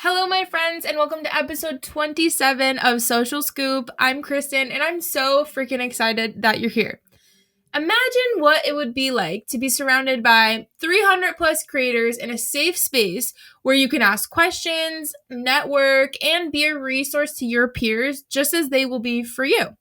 Hello, my friends, and welcome to episode 27 of Social Scoop. I'm Kristen, and I'm so freaking excited that you're here. Imagine what it would be like to be surrounded by 300 plus creators in a safe space where you can ask questions, network, and be a resource to your peers just as they will be for you.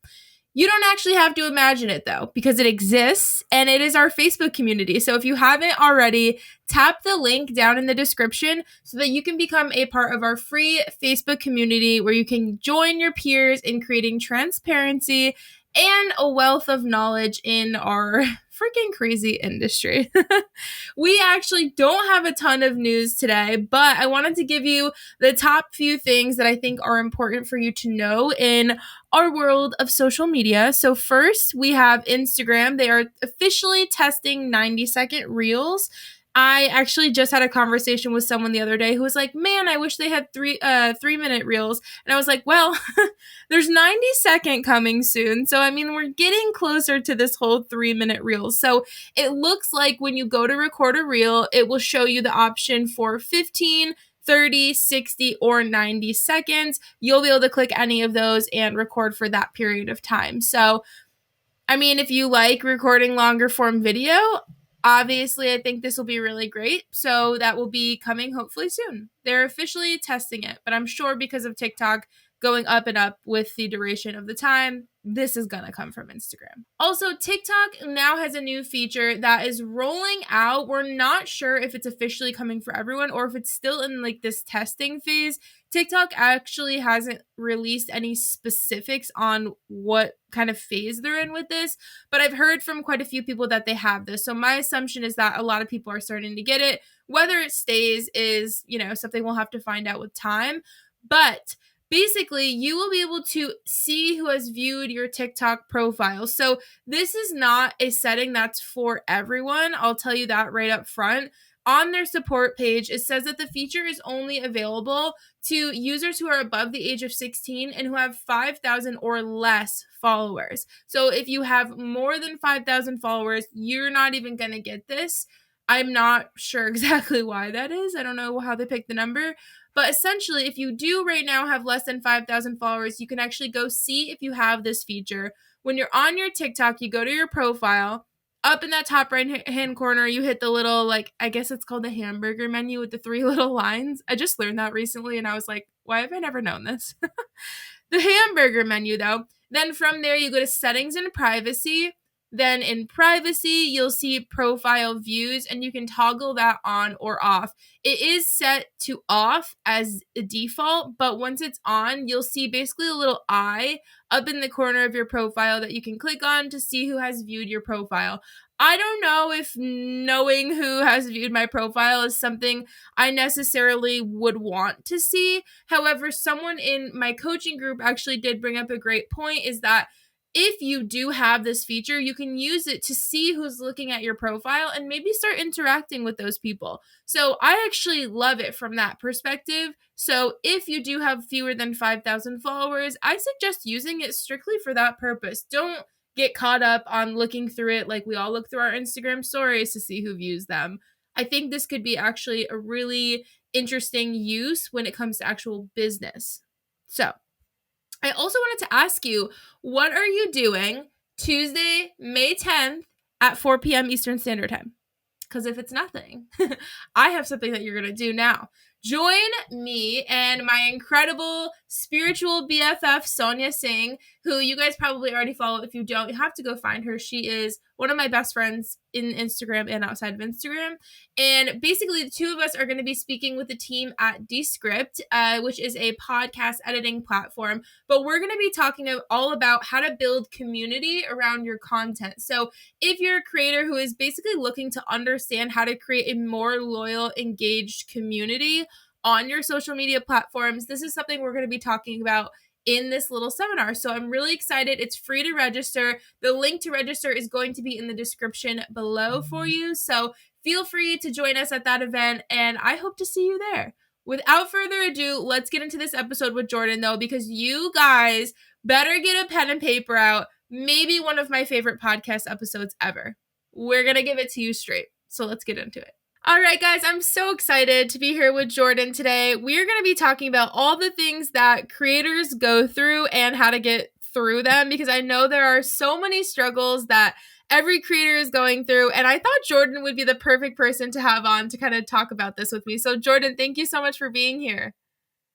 You don't actually have to imagine it though, because it exists and it is our Facebook community. So if you haven't already, tap the link down in the description so that you can become a part of our free Facebook community where you can join your peers in creating transparency and a wealth of knowledge in our freaking crazy industry. We actually don't have a ton of news today, but I wanted to give you the top few things that I think are important for you to know in our world of social media. So first, we have Instagram. They are officially testing 90-second reels. I actually just had a conversation with someone the other day who was like, man, I wish they had 3-minute reels. And I was like, well, there's 90-second coming soon. So, I mean, we're getting closer to this whole 3-minute reels. So it looks like when you go to record a reel, it will show you the option for 15, 30, 60, or 90 seconds. You'll be able to click any of those and record for that period of time. So, I mean, if you like recording longer form video, obviously I think this will be really great. So that will be coming hopefully soon. They're officially testing it, but I'm sure because of TikTok going up and up with the duration of the time, this is going to come from Instagram. Also, TikTok now has a new feature that is rolling out. We're not sure if it's officially coming for everyone or if it's still in like this testing phase. TikTok actually hasn't released any specifics on what kind of phase they're in with this, but I've heard from quite a few people that they have this. So my assumption is that a lot of people are starting to get it. Whether it stays is, something we'll have to find out with time. But basically, you will be able to see who has viewed your TikTok profile. So this is not a setting that's for everyone. I'll tell you that right up front. On their support page, it says that the feature is only available to users who are above the age of 16 and who have 5,000 or less followers. So if you have more than 5,000 followers, you're not even going to get this. I'm not sure exactly why that is. I don't know how they picked the number. But essentially, if you do right now have less than 5,000 followers, you can actually go see if you have this feature. When you're on your TikTok, you go to your profile. Up in that top right hand corner, you hit the little, I guess it's called the hamburger menu with the 3 little lines. I just learned that recently and I was like, why have I never known this? The hamburger menu, though. Then from there, you go to settings and privacy. Then in privacy, you'll see profile views and you can toggle that on or off. It is set to off as a default, but once it's on, you'll see basically a little eye up in the corner of your profile that you can click on to see who has viewed your profile. I don't know if knowing who has viewed my profile is something I necessarily would want to see. However, someone in my coaching group actually did bring up a great point, is that if you do have this feature, you can use it to see who's looking at your profile and maybe start interacting with those people. So I actually love it from that perspective. So if you do have fewer than 5,000 followers, I suggest using it strictly for that purpose. Don't get caught up on looking through it like we all look through our Instagram stories to see who views them. I think this could be actually a really interesting use when it comes to actual business. So I also wanted to ask you, what are you doing Tuesday, May 10th at 4 p.m. Eastern Standard Time? Because if it's nothing, I have something that you're going to do now. Join me and my incredible spiritual BFF, Sonia Singh, who you guys probably already follow. If you don't, you have to go find her. She is one of my best friends in Instagram and outside of Instagram. And basically, the two of us are going to be speaking with the team at Descript, which is a podcast editing platform. But we're going to be talking all about how to build community around your content. So if you're a creator who is basically looking to understand how to create a more loyal, engaged community on your social media platforms, this is something we're going to be talking about in this little seminar. So I'm really excited. It's free to register. The link to register is going to be in the description below for you. So feel free to join us at that event, and I hope to see you there. Without further ado, let's get into this episode with Jordyn, though, because you guys better get a pen and paper out. Maybe one of my favorite podcast episodes ever. We're going to give it to you straight. So let's get into it. All right, guys, I'm so excited to be here with Jordyn today. We're going to be talking about all the things that creators go through and how to get through them because I know there are so many struggles that every creator is going through. And I thought Jordyn would be the perfect person to have on to kind of talk about this with me. So, Jordyn, thank you so much for being here.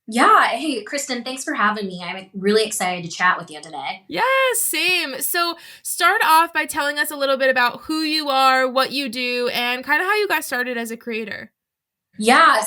Yeah. Hey, Kristen, thanks for having me. I'm really excited to chat with you today. Yeah, same. So, start off by telling us a little bit about who you are, what you do, and kind of how you got started as a creator. Yeah.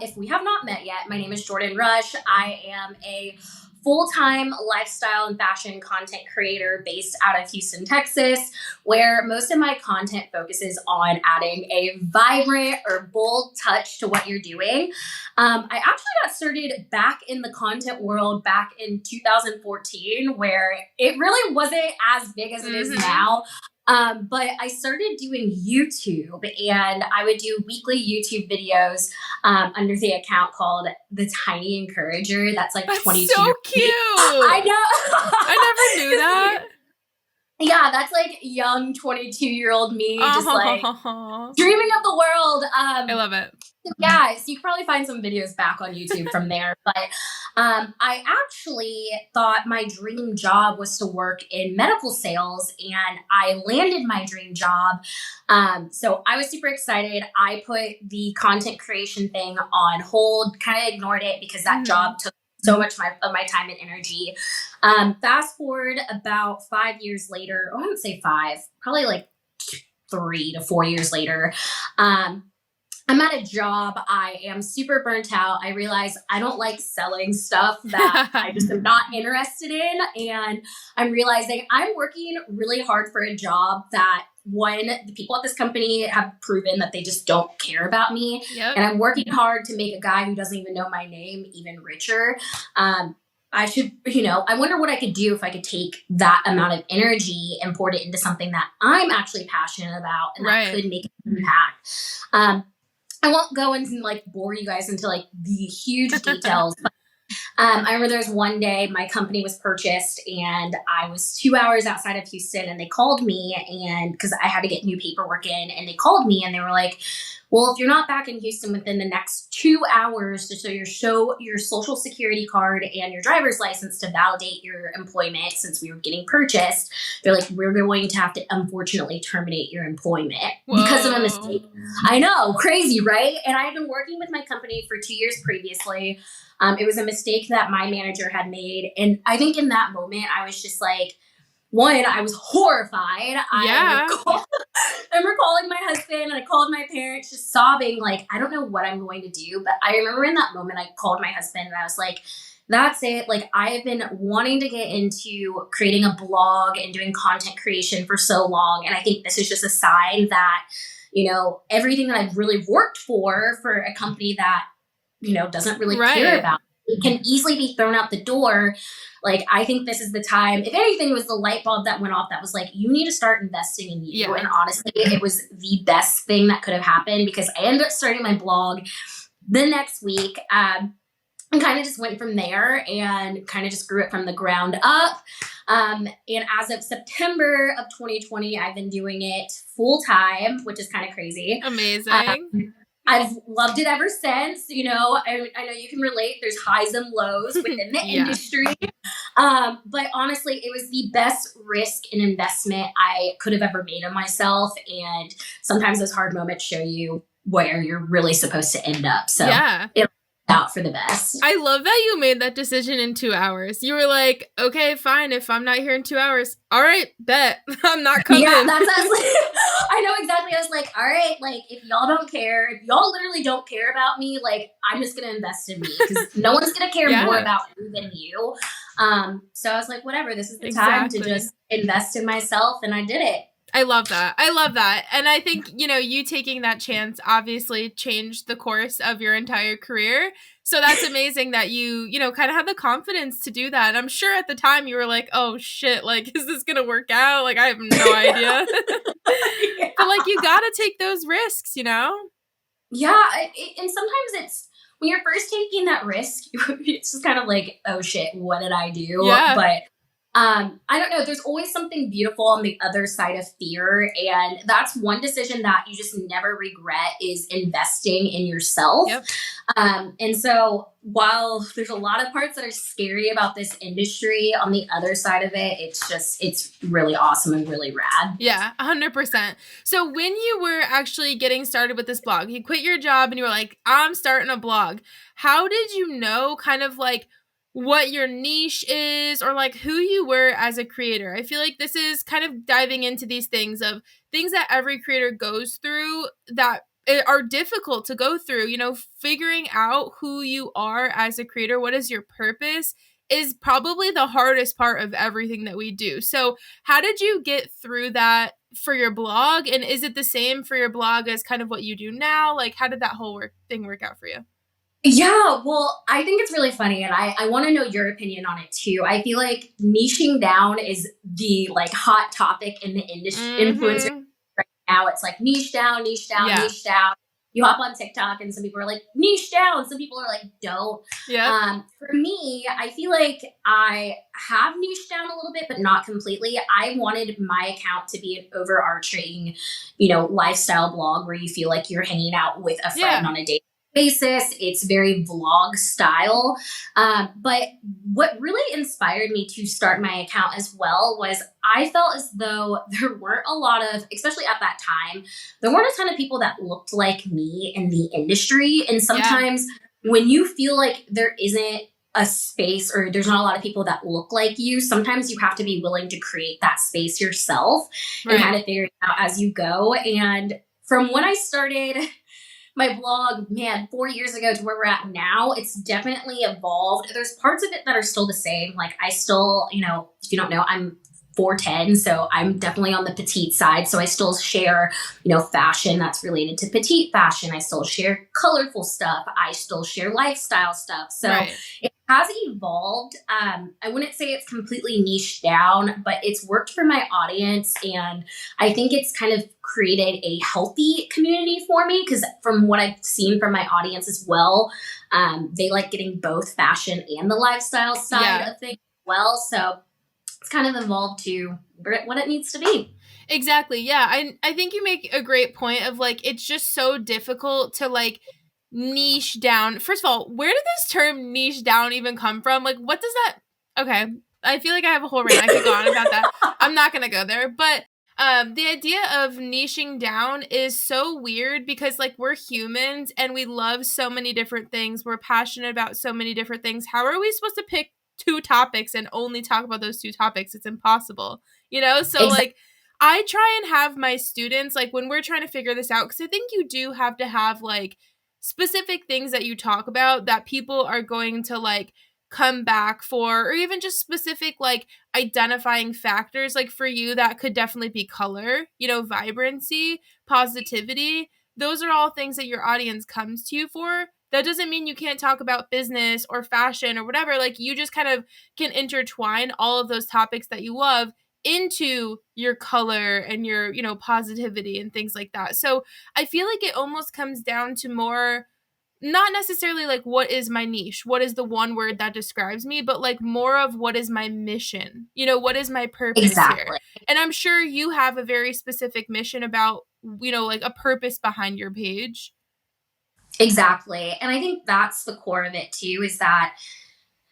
If we have not met yet, my name is Jordyn Rush. I am a full-time lifestyle and fashion content creator based out of Houston, Texas, where most of my content focuses on adding a vibrant or bold touch to what you're doing. I actually got started back in the content world back in 2014, where it really wasn't as big as it is now. But I started doing YouTube and I would do weekly YouTube videos under the account called The Tiny Encourager. That's like That's 22. so cute. I know. I never knew that. Yeah, that's like young 22-year-old me, just like Oh, dreaming of the world. I love it. Yeah, so you can probably find some videos back on YouTube from there. But I actually thought my dream job was to work in medical sales, and I landed my dream job. So I was super excited. I put the content creation thing on hold, kind of ignored it because that job took so much of my time and energy. Fast forward about 5 years later, oh, I would say five, probably like 3 to 4 years later. I'm at a job. I am super burnt out. I realize I don't like selling stuff that I just am not interested in. And I'm realizing I'm working really hard for a job that one, the people at this company have proven that they just don't care about me. Yep. And I'm working hard to make a guy who doesn't even know my name even richer. I should, I wonder what I could do if I could take that amount of energy and pour it into something that I'm actually passionate about and that could make an impact. I won't go and like bore you guys into like the huge details. But, I remember there was one day my company was purchased and I was 2 hours outside of Houston and they called me and because I had to get new paperwork in and they called me and they were like, well, if you're not back in Houston within the next 2 hours to show your social security card and your driver's license to validate your employment since we were getting purchased, they're like, we're going to have to unfortunately terminate your employment because of a mistake. I know, crazy, right? And I had been working with my company for 2 years previously. It was a mistake that my manager had made. And I think in that moment, I was just like, one, I was horrified. Yeah. I remember calling my husband and I called my parents just sobbing, like, I don't know what I'm going to do. But I remember in that moment, I called my husband and I was like, that's it. Like, I have been wanting to get into creating a blog and doing content creation for so long. And I think this is just a sign that, everything that I've really worked for a company that, doesn't really care about it can easily be thrown out the door. Like, I think this is the time. If anything, it was the light bulb that went off that was like, you need to start investing in you. And honestly, it was the best thing that could have happened because I ended up starting my blog the next week. And kind of just went from there and kind of just grew it from the ground up. And as of September of 2020, I've been doing it full time, which is kind of crazy. Amazing. I've loved it ever since. I know you can relate. There's highs and lows within the industry. But honestly, it was the best risk and investment I could have ever made on myself. And sometimes those hard moments show you where you're really supposed to end up. So it worked out for the best. I love that you made that decision in 2 hours. You were like, okay, fine. If I'm not here in 2 hours, all right, bet. I'm not coming. Yeah, I know exactly. I was like, all right, like, if y'all don't care, if y'all literally don't care about me, like, I'm just going to invest in me because no one's going to care more about me than you. So I was like, whatever, this is the time to just invest in myself. And I did it. I love that. I love that. And I think, you taking that chance obviously changed the course of your entire career. So that's amazing that you kind of had the confidence to do that. I'm sure at the time you were like, oh shit, like, is this going to work out? Like, I have no idea. But like, you got to take those risks, Yeah. And sometimes it's, when you're first taking that risk, it's just kind of like, oh shit, what did I do? Yeah. But I don't know. There's always something beautiful on the other side of fear. And that's one decision that you just never regret is investing in yourself. Yep. And so while there's a lot of parts that are scary about this industry, on the other side of it, it's really awesome and really rad. Yeah, 100%. So when you were actually getting started with this blog, you quit your job and you were like, I'm starting a blog. How did you know kind of like what your niche is or like who you were as a creator? I feel like this is kind of diving into these things of things that every creator goes through that are difficult to go through, figuring out who you are as a creator, what is your purpose is probably the hardest part of everything that we do. So, how did you get through that for your blog? And is it the same for your blog as kind of what you do now? Like, how did that whole thing work out for you? Yeah, well, I think it's really funny, and I want to know your opinion on it too. I feel like niching down is the like hot topic in the industry influencer Mm-hmm. right now. It's like niche down, niche down, Yeah. niche down. You hop on TikTok, and some people are like niche down. Some people are like don't. Yep. For me, I feel like I have niche down a little bit, but not completely. I wanted my account to be an overarching, lifestyle blog where you feel like you're hanging out with a friend Yeah. on a date basis. It's very vlog style. But what really inspired me to start my account as well was I felt as though there weren't a lot of, especially at that time, there weren't a ton of people that looked like me in the industry. And Yeah. sometimes when you feel like there isn't a space or there's not a lot of people that look like you, sometimes you have to be willing to create that space yourself and Right. kind of figure it out as you go. And from when I started my blog, man, 4 years ago to where we're at now, it's definitely evolved. There's parts of it that are still the same. Like I still, if you don't know, I'm 4'10", so I'm definitely on the petite side. So I still share, fashion that's related to petite fashion. I still share colorful stuff. I still share lifestyle stuff. So Right. it has evolved. I wouldn't say it's completely niched down, but it's worked for my audience. And I think it's kind of created a healthy community for me because from what I've seen from my audience as well, they like getting both fashion and the lifestyle side Yeah. of things as well. So it's kind of evolved to what it needs to be. Exactly. Yeah. I think you make a great point of like it's just so difficult to like niche down. First of all, where did this term niche down even come from? Like what does that Okay. I feel like I have a whole rant. I could go on about that. I'm not gonna go there. But the idea of niching down is so weird because like we're humans and we love so many different things. We're passionate about so many different things. How are we supposed to pick two topics and only talk about those two topics? It's impossible. So Exactly. like I try and have my students like when we're trying to figure this out because I think you do have to have like specific things that you talk about that people are going to like come back for, or even just specific like identifying factors. Like for you that could definitely be color, vibrancy, positivity. Those are all things that your audience comes to you for. That doesn't mean you can't talk about business or fashion or whatever. Like you just kind of can intertwine all of those topics that you love into your color and your, positivity and things like that. So I feel like it almost comes down to more not necessarily like what is my niche, what is the one word that describes me, but like more of what is my mission, what is my purpose here. Exactly. And I'm sure you have a very specific mission about, like a purpose behind your page. Exactly. And I think that's the core of it too, is that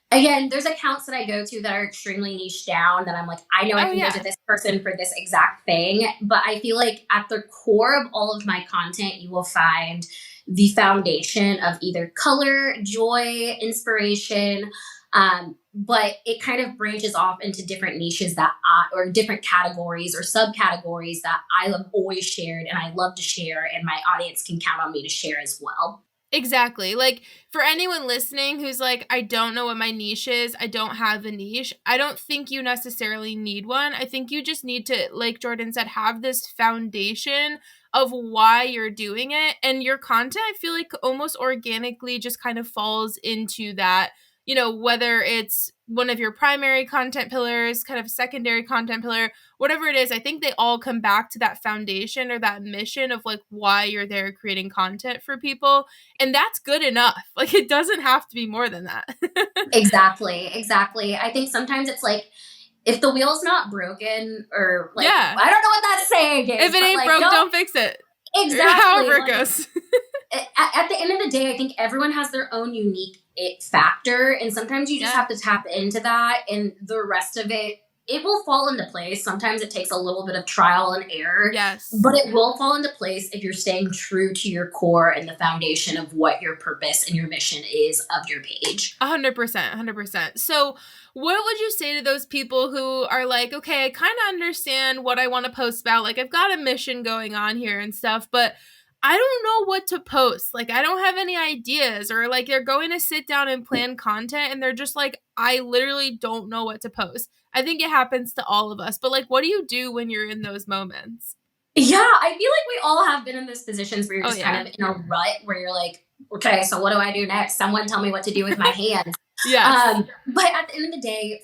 again, there's accounts that I go to that are extremely niche down that I'm like, I know I Oh can go to yeah. this person for this exact thing. But I feel like at the core of all of my content, you will find the foundation of either color, joy, inspiration. But it kind of branches off into different niches or different categories or subcategories that I have always shared and I love to share, and my audience can count on me to share as well. Exactly. Like for anyone listening who's like, I don't know what my niche is, I don't have a niche, I don't think you necessarily need one. I think you just need to, like Jordyn said, have this foundation of why you're doing it. And your content, I feel like almost organically just kind of falls into that, whether it's one of your primary content pillars, kind of secondary content pillar, whatever it is, I think they all come back to that foundation or that mission of like why you're there creating content for people. And that's good enough. Like it doesn't have to be more than that. Exactly. Exactly. I think sometimes it's like, if the wheel's not broken, or like, Yeah. I don't know what that saying is. If it ain't like, broke, don't fix it. Exactly. However it goes. At the end of the day, I think everyone has their own unique it factor, and sometimes you just Yeah. have to tap into that, and the rest of it will fall into place. Sometimes it takes a little bit of trial and error, Yes. but it will fall into place if you're staying true to your core and the foundation of what your purpose and your mission is of your page. 100%, 100%. So, what would you say to those people who are like, okay, I kind of understand what I want to post about. Like, I've got a mission going on here and stuff, but I don't know what to post. Like, I don't have any ideas, or like they're going to sit down and plan content and they're just like, I literally don't know what to post. I think it happens to all of us, but like, what do you do when you're in those moments? Yeah, I feel like we all have been in those positions where you're Oh, just yeah. kind of in a rut where you're like, okay, so what do I do next? Someone tell me what to do with my hands. Yes. But at the end of the day,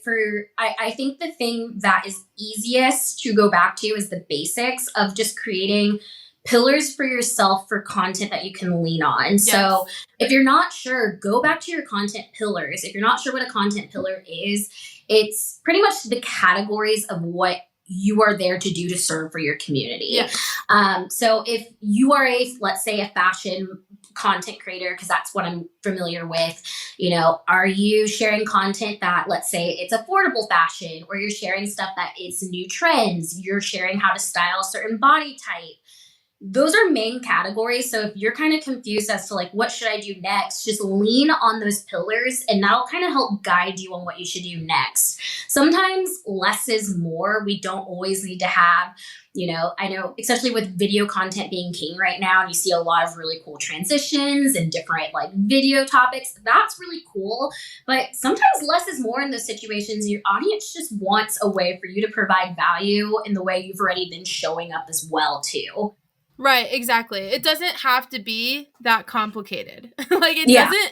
I think the thing that is easiest to go back to is the basics of just creating pillars for yourself for content that you can lean on. Yes. So if you're not sure, go back to your content pillars. If you're not sure what a content pillar is, it's pretty much the categories of what you are there to do to serve for your community. Yes. So if you are let's say a fashion content creator, because that's what I'm familiar with, are you sharing content that, let's say it's affordable fashion, or you're sharing stuff that is new trends, you're sharing how to style a certain body type? Those are main categories. So if you're kind of confused as to like, what should I do next, just lean on those pillars and that'll kind of help guide you on what you should do next. Sometimes less is more. We don't always need to have, I know, especially with video content being king right now, and you see a lot of really cool transitions and different like video topics. That's really cool. But sometimes less is more in those situations. Your audience just wants a way for you to provide value in the way you've already been showing up as well too. Right, exactly. It doesn't have to be that complicated. Like,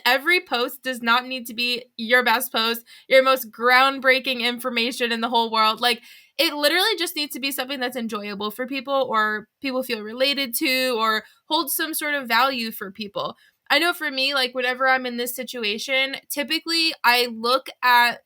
every post does not need to be your best post, your most groundbreaking information in the whole world. Like, it literally just needs to be something that's enjoyable for people, or people feel related to, or holds some sort of value for people. I know for me, like, whenever I'm in this situation, typically I look at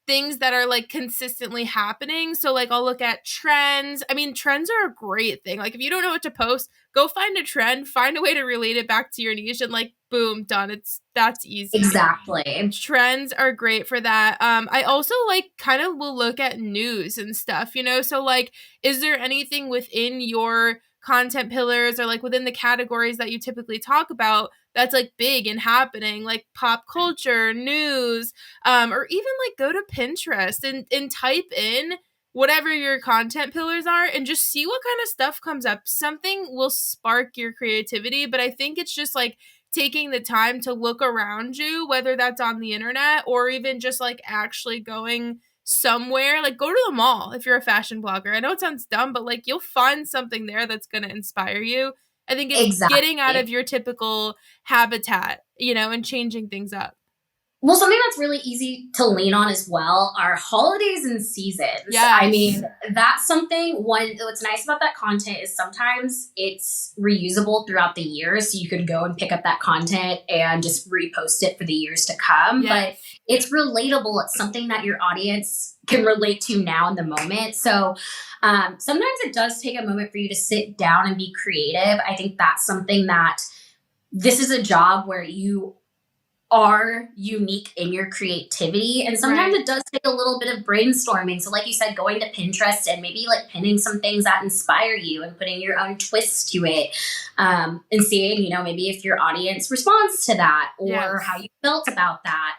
things that are like consistently happening. So like I'll look at trends. I mean, trends are a great thing. Like if you don't know what to post, go find a trend, find a way to relate it back to your niche, and like boom, done. That's easy. Exactly. Trends are great for that. I also like kind of will look at news and stuff, so like, is there anything within your content pillars or like within the categories that you typically talk about that's like big and happening, like pop culture, news, or even like go to Pinterest and type in whatever your content pillars are and just see what kind of stuff comes up. Something will spark your creativity, but I think it's just like taking the time to look around you, whether that's on the internet or even just like actually going somewhere. Like go to the mall if you're a fashion blogger. I know it sounds dumb, but like you'll find something there that's going to inspire you. I think it's getting out of your typical habitat, and changing things up. Well, something that's really easy to lean on as well are holidays and seasons. Yes. I mean, that's something, what's nice about that content is sometimes it's reusable throughout the year. So you could go and pick up that content and just repost it for the years to come. Yes. But it's relatable. It's something that your audience can relate to now in the moment. So sometimes it does take a moment for you to sit down and be creative. I think that's something that this is a job where you are unique in your creativity, and sometimes it does take a little bit of brainstorming. So like you said, going to Pinterest and maybe like pinning some things that inspire you and putting your own twist to it, and seeing maybe if your audience responds to that, or how you felt about that.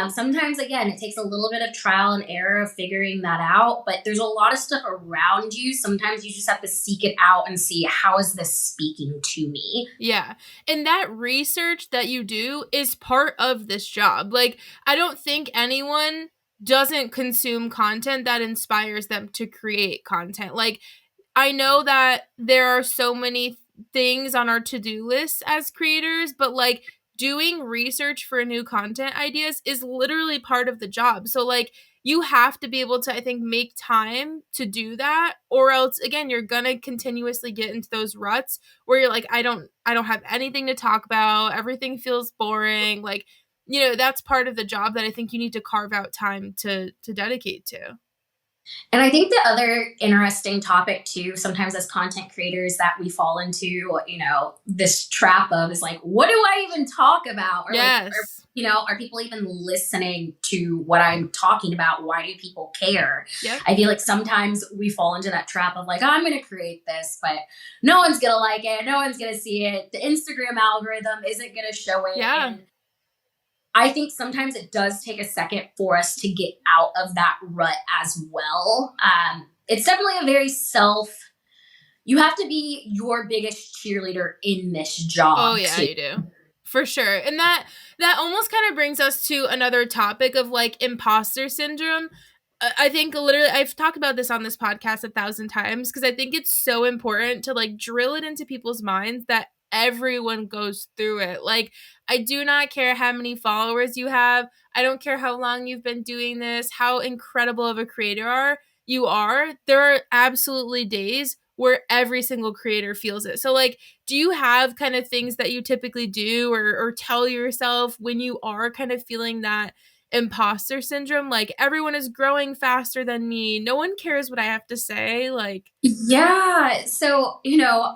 Sometimes again it takes a little bit of trial and error of figuring that out, but there's a lot of stuff around you. Sometimes you just have to seek it out and see, how is this speaking to me? Yeah. And that research that you do is part of this job. Like, I don't think anyone doesn't consume content that inspires them to create content. Like, I know that there are so many things on our to-do list as creators, but like doing research for new content ideas is literally part of the job. So like you have to be able to, I think, make time to do that, or else again you're gonna continuously get into those ruts where you're like, I don't have anything to talk about, everything feels boring. Like, that's part of the job that I think you need to carve out time to dedicate to. And I think the other interesting topic too, sometimes as content creators that we fall into, this trap of is like, what do I even talk about? Or like, Yes. are people even listening to what I'm talking about? Why do people care? Yep. I feel like sometimes we fall into that trap of like, I'm going to create this, but no one's going to like it. No one's going to see it. The Instagram algorithm isn't going to show it. Yeah. And I think sometimes it does take a second for us to get out of that rut as well. It's definitely a very you have to be your biggest cheerleader in this job. Oh yeah, too. You do. For sure. And that almost kind of brings us to another topic of like imposter syndrome. I think literally I've talked about this on this podcast 1,000 times because I think it's so important to like drill it into people's minds that everyone goes through it. Like, I do not care how many followers you have. I don't care how long you've been doing this, how incredible of a creator you are. There are absolutely days where every single creator feels it. So like, do you have kind of things that you typically do or tell yourself when you are kind of feeling that imposter syndrome, like everyone is growing faster than me, no one cares what I have to say? Like, yeah, so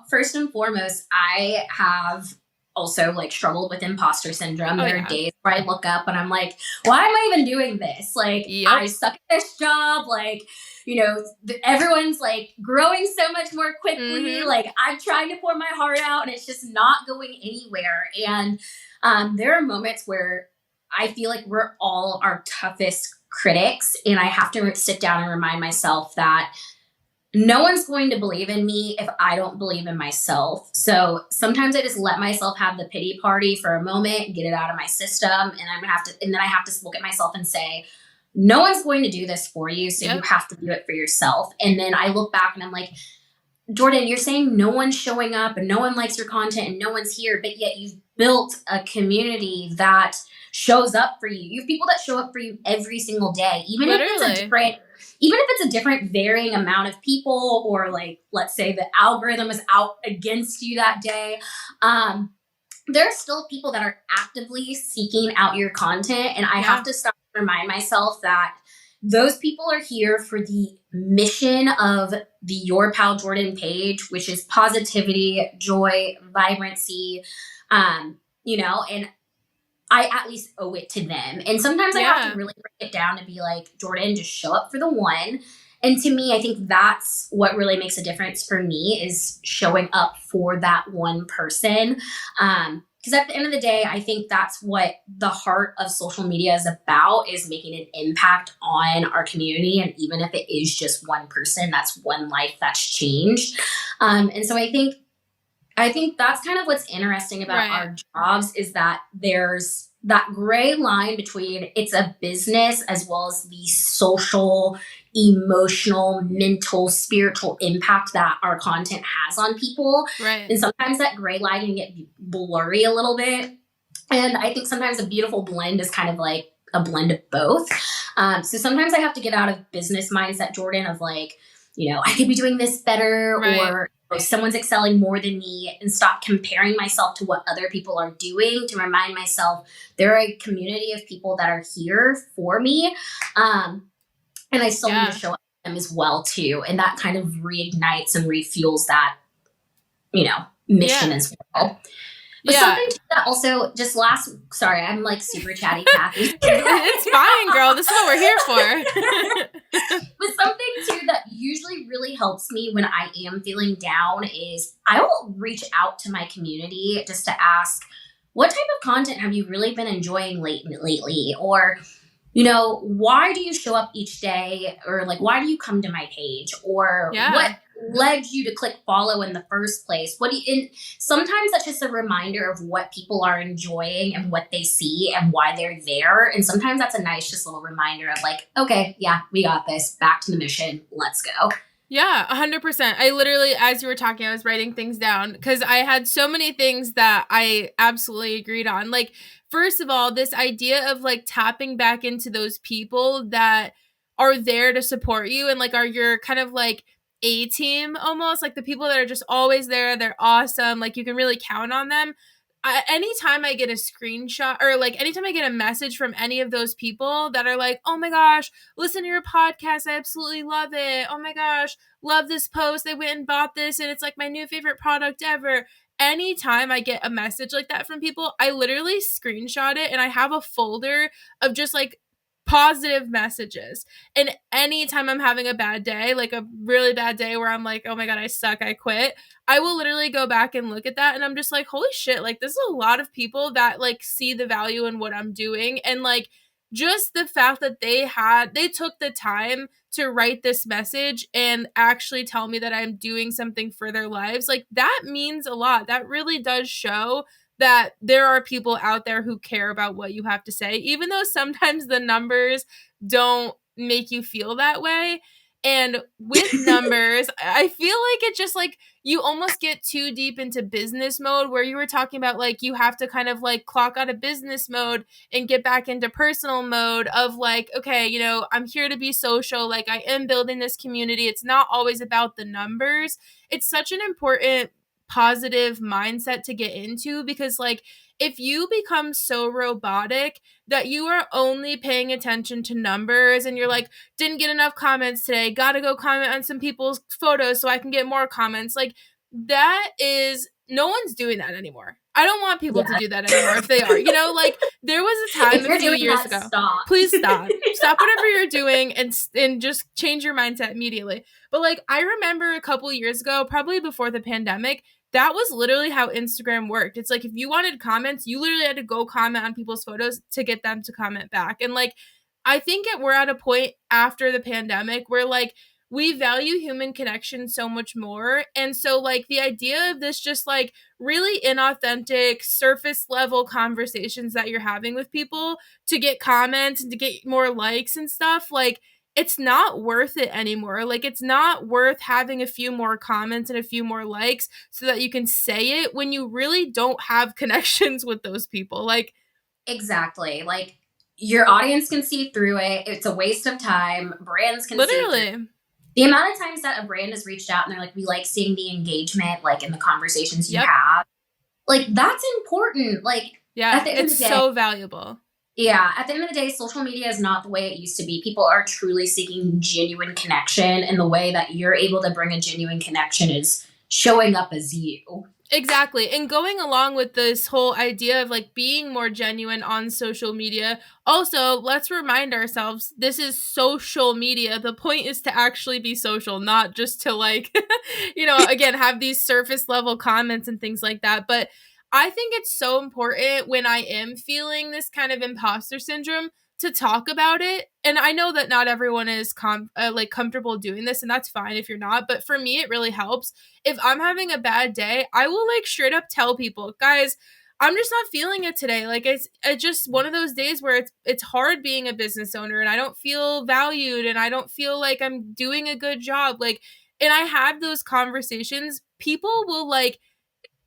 first and foremost, I have also like struggled with imposter syndrome. There are days where I look up and I'm like, why am I even doing this? Like, I suck at this job. Like, everyone's like growing so much more quickly. Like, I'm trying to pour my heart out and it's just not going anywhere. And there are moments where I feel like we're all our toughest critics, and I have to sit down and remind myself that no one's going to believe in me if I don't believe in myself. So sometimes I just let myself have the pity party for a moment, get it out of my system, and then I have to look at myself and say, no one's going to do this for you, so you have to do it for yourself. And then I look back and I'm like, Jordyn, you're saying no one's showing up and no one likes your content and no one's here, but yet you've built a community that shows up for you. You have people that show up for you every single day, even if it's a different varying amount of people, or like, let's say the algorithm is out against you that day. There are still people that are actively seeking out your content. And I have to stop and remind myself that those people are here for the mission of the Your Pal Jordyn page, which is positivity, joy, vibrancy, and I at least owe it to them. And sometimes I have to really break it down to be like, Jordyn, just show up for the one. And to me, I think that's what really makes a difference for me, is showing up for that one person. Because at the end of the day, I think that's what the heart of social media is about, is making an impact on our community. And even if it is just one person, that's one life that's changed. And so I think that's kind of what's interesting about our jobs, is that there's that gray line between it's a business as well as the social, emotional, mental, spiritual impact that our content has on people. Right. And sometimes that gray line can get blurry a little bit. And I think sometimes a beautiful blend is kind of like a blend of both. So sometimes I have to get out of business mindset, Jordyn, of like, I could be doing this better, or someone's excelling more than me, and stop comparing myself to what other people are doing, to remind myself there are a community of people that are here for me. And I still need to show up for them as well too. And that kind of reignites and refuels that, mission as well. But something that also sorry, I'm like super chatty Kathy. It's fine, girl. This is what we're here for. But something too that usually really helps me when I am feeling down is I will reach out to my community just to ask, what type of content have you really been enjoying lately? Or, why do you show up each day? Or like, why do you come to my page? Or what led you to click follow in the first place? Sometimes that's just a reminder of what people are enjoying and what they see and why they're there. And sometimes that's a nice just little reminder of like, okay, yeah, we got this. Back to the mission. Let's go. Yeah, 100%. I literally, as you were talking, I was writing things down because I had so many things that I absolutely agreed on. Like, first of all, this idea of like tapping back into those people that are there to support you and like are your kind of like A-team almost, like the people that are just always there. They're awesome. Like you can really count on them. anytime I get a screenshot or like anytime I get a message from any of those people that are like, oh my gosh, listen to your podcast, I absolutely love it. Oh my gosh, love this post. I went and bought this and it's like my new favorite product ever. Anytime I get a message like that from people, I literally screenshot it and I have a folder of just like positive messages. And anytime I'm having a bad day, like a really bad day where I'm like, oh my God, I suck, I quit, I will literally go back and look at that and I'm just like, holy shit, like this is a lot of people that like see the value in what I'm doing. And like just the fact that they took the time to write this message and actually tell me that I'm doing something for their lives, like that means a lot. That really does show that there are people out there who care about what you have to say, even though sometimes the numbers don't make you feel that way. And with numbers, I feel like it just like you almost get too deep into business mode where you were talking about like you have to kind of like clock out of business mode and get back into personal mode of like, okay, you know, I'm here to be social, like I am building this community. It's not always about the numbers. It's such an important positive mindset to get into because like if you become so robotic that you are only paying attention to numbers and you're like, didn't get enough comments today, gotta go comment on some people's photos so I can get more comments, like that is, no one's doing that anymore. I don't want people to Yeah. do that anymore if they are, you know, like there was a time If a you're few doing years that, ago. stop. Please stop whatever you're doing and just change your mindset immediately. But like I remember a couple years ago, probably before the pandemic, that was literally how Instagram worked. It's like if you wanted comments, you literally had to go comment on people's photos to get them to comment back. And like I think we're at a point after the pandemic where like we value human connection so much more. And so like the idea of this just like really inauthentic surface level conversations that you're having with people to get comments and to get more likes and stuff, like it's not worth it anymore. Like it's not worth having a few more comments and a few more likes so that you can say it when you really don't have connections with those people. Like Exactly. Like your audience can see through it. It's a waste of time. Brands can see through. literally. The amount of times that a brand has reached out and they're like, we like seeing the engagement, like in the conversations you Yep. have. Like that's important. Like Yeah, at the end of it's the day, so valuable. yeah, at the end of the day, social media is not the way it used to be. People are truly seeking genuine connection, and the way that you're able to bring a genuine connection is showing up as you. Exactly. And going along with this whole idea of like being more genuine on social media, also, let's remind ourselves this is social media. The point is to actually be social, not just to like, you know, again, have these surface level comments and things like that. But I think it's so important when I am feeling this kind of imposter syndrome to talk about it. And I know that not everyone is like comfortable doing this, and that's fine if you're not. But for me, it really helps if I'm having a bad day, I will like straight up tell people, guys, I'm just not feeling it today. Like it's just one of those days where it's hard being a business owner and I don't feel valued and I don't feel like I'm doing a good job. Like, and I have those conversations. People will like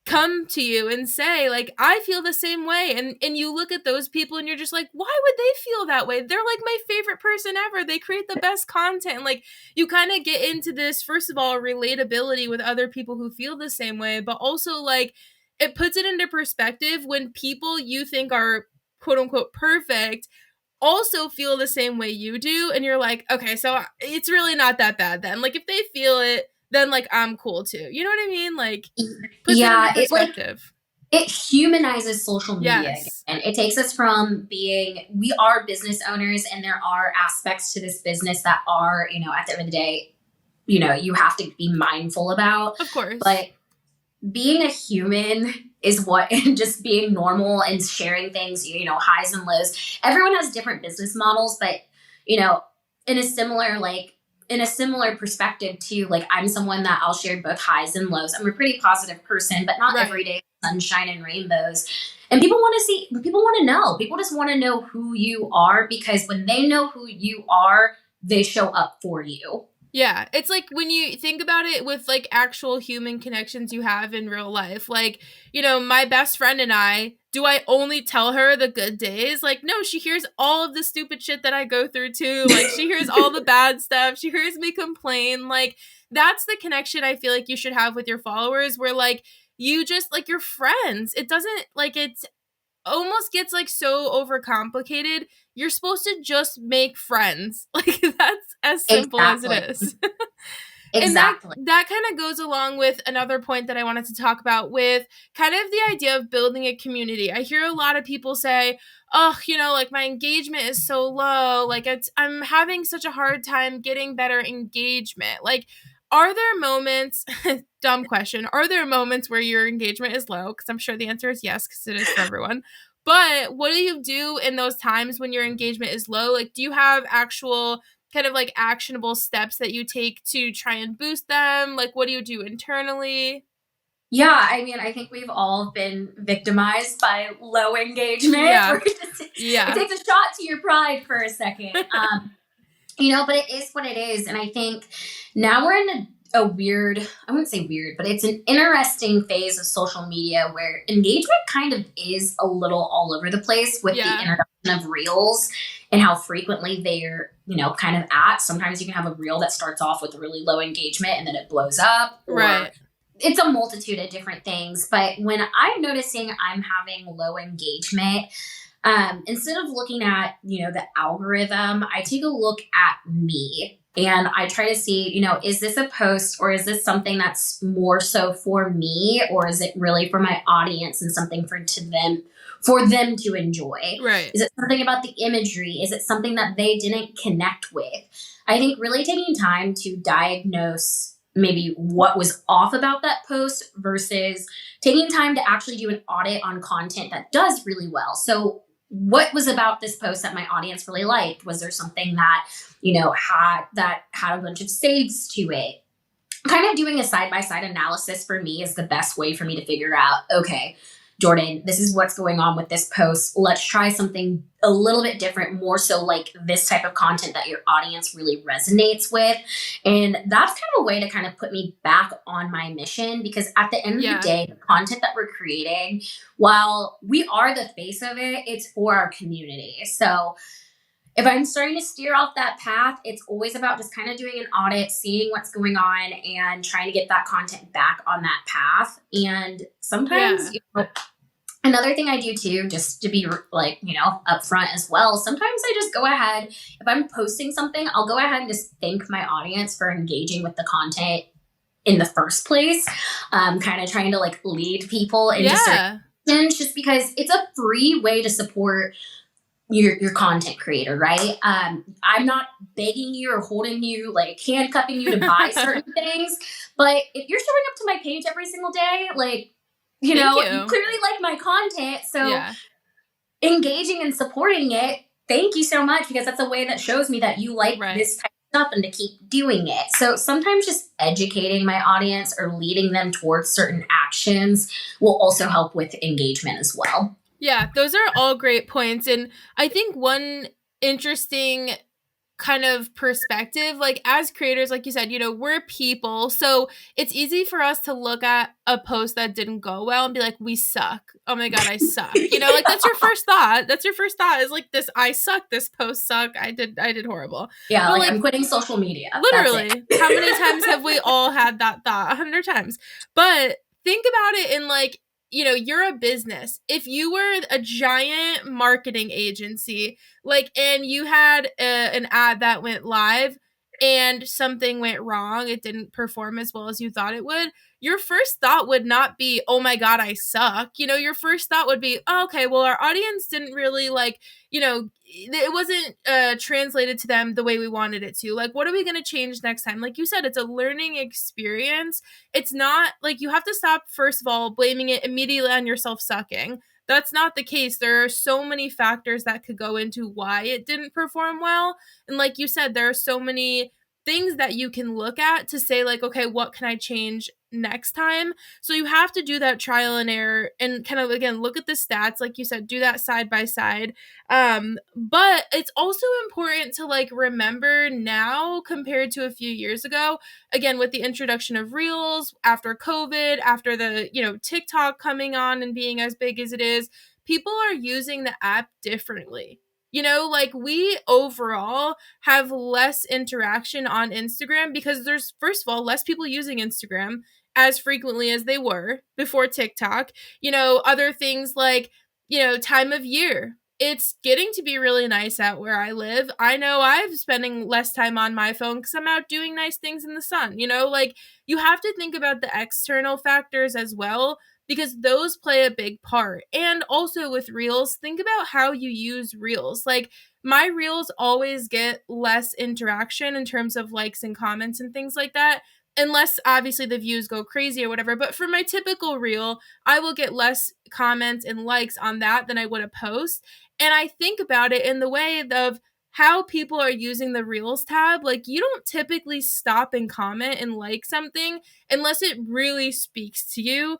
come to you and say like I feel the same way, and you look at those people and you're just like, why would they feel that way? They're like my favorite person ever, they create the best content. Like you kind of get into this, first of all, relatability with other people who feel the same way, but also like it puts it into perspective when people you think are quote unquote perfect also feel the same way you do, and you're like, okay, so it's really not that bad then. Like if they feel it, then like I'm cool too, you know what I mean? Like puts it into Yeah, it like perspective. it humanizes social media again. Yes. And it takes us from being, we are business owners, and there are aspects to this business that are, you know, at the end of the day, you know, you have to be mindful about. Of course. But being a human is what, and just being normal and sharing things, you know, highs and lows. Everyone has different business models, but, you know, in a similar, like, in a similar perspective too, like I'm someone that I'll share both highs and lows. I'm a pretty positive person, but not Right. every day sunshine and rainbows. And people want to see, people want to know, people just want to know who you are, because when they know who you are, they show up for you. Yeah, it's like when you think about it with like actual human connections you have in real life. Like, you know, my best friend and I, do I only tell her the good days? Like, no, she hears all of the stupid shit that I go through too. Like, she hears all the bad stuff. She hears me complain. Like, that's the connection I feel like you should have with your followers, where like you just like your friends. It doesn't like it's almost gets like so overcomplicated. You're supposed to just make friends. Like that's as simple as it Exactly. is. And Exactly. that kind of goes along with another point that I wanted to talk about with kind of the idea of building a community. I hear a lot of people say, "Oh, like my engagement is so low. Like I'm having such a hard time getting better engagement." Like are there moments dumb question, are there moments where your engagement is low? Cuz I'm sure the answer is yes cuz it is for everyone. But what do you do in those times when your engagement is low? Like do you have actual kind of like actionable steps that you take to try and boost them? Like, what do you do internally? Yeah, I mean, I think we've all been victimized by low engagement. Yeah. It Yeah. takes a shot to your pride for a second. But it is what it is. And I think now we're in a weird, I wouldn't say weird, but it's an interesting phase of social media where engagement kind of is a little all over the place with the Yeah. introduction of reels and how frequently they're, kind of at. Sometimes you can have a reel that starts off with really low engagement and then it blows up. Or Right. it's a multitude of different things. But when I'm noticing I'm having low engagement, instead of looking at, the algorithm, I take a look at me and I try to see, is this a post or is this something that's more so for me or is it really for my audience and something for them to enjoy? Right. Is it something about the imagery? Is it something that they didn't connect with? I think really taking time to diagnose maybe what was off about that post versus taking time to actually do an audit on content that does really well. So what was about this post that my audience really liked? Was there something that, had a bunch of saves to it? Kind of doing a side by side analysis for me is the best way for me to figure out, okay, Jordyn, this is what's going on with this post. Let's try something a little bit different, more so like this type of content that your audience really resonates with. And that's kind of a way to kind of put me back on my mission because at the end of the day, the content that we're creating, while we are the face of it, it's for our community. So if I'm starting to steer off that path, it's always about just kind of doing an audit, seeing what's going on, and trying to get that content back on that path. And sometimes, another thing I do too, just to be like, upfront as well, sometimes I just go ahead, if I'm posting something, I'll go ahead and just thank my audience for engaging with the content in the first place. Kind of trying to like lead people into certain things just because it's a free way to support your content creator, right? I'm not begging you or holding you, like handcuffing you to buy certain things, but if you're showing up to my page every single day, like, you clearly like my content, so engaging and supporting it, thank you so much because that's a way that shows me that you like this type of stuff and to keep doing it. So sometimes just educating my audience or leading them towards certain actions will also help with engagement as well. Yeah, those are all great points. And I think one interesting kind of perspective, like as creators, like you said, we're people. So it's easy for us to look at a post that didn't go well and be like, we suck. Oh my God, I suck. Like that's your first thought. That's your first thought is like this, I suck, this post sucked. I did horrible. Yeah, like I'm quitting social media. Literally. How many times have we all had that thought? 100 times. But think about it in like, you're a business. If you were a giant marketing agency, like, and you had an ad that went live and something went wrong, it didn't perform as well as you thought it would, your first thought would not be, oh my God, I suck. Your first thought would be, oh, okay, well, our audience didn't really like, it wasn't translated to them the way we wanted it to. Like, what are we going to change next time? Like you said, it's a learning experience. It's not like you have to stop, first of all, blaming it immediately on yourself sucking. That's not the case. There are so many factors that could go into why it didn't perform well. And like you said, there are so many things that you can look at to say like, okay, what can I change next time? So you have to do that trial and error and kind of, again, look at the stats. Like you said, do that side by side. But it's also important to like remember now compared to a few years ago, again, with the introduction of reels after COVID, after the, TikTok coming on and being as big as it is, people are using the app differently. Like we overall have less interaction on Instagram because there's, first of all, less people using Instagram. as frequently as they were before TikTok. Other things like, time of year. It's getting to be really nice out where I live. I know I'm spending less time on my phone because I'm out doing nice things in the sun. Like, you have to think about the external factors as well, because those play a big part. And also with reels, think about how you use reels. Like, my reels always get less interaction in terms of likes and comments and things like that, unless obviously the views go crazy or whatever. But for my typical reel, I will get less comments and likes on that than I would a post. And I think about it in the way of how people are using the reels tab. Like, you don't typically stop and comment and like something unless it really speaks to you,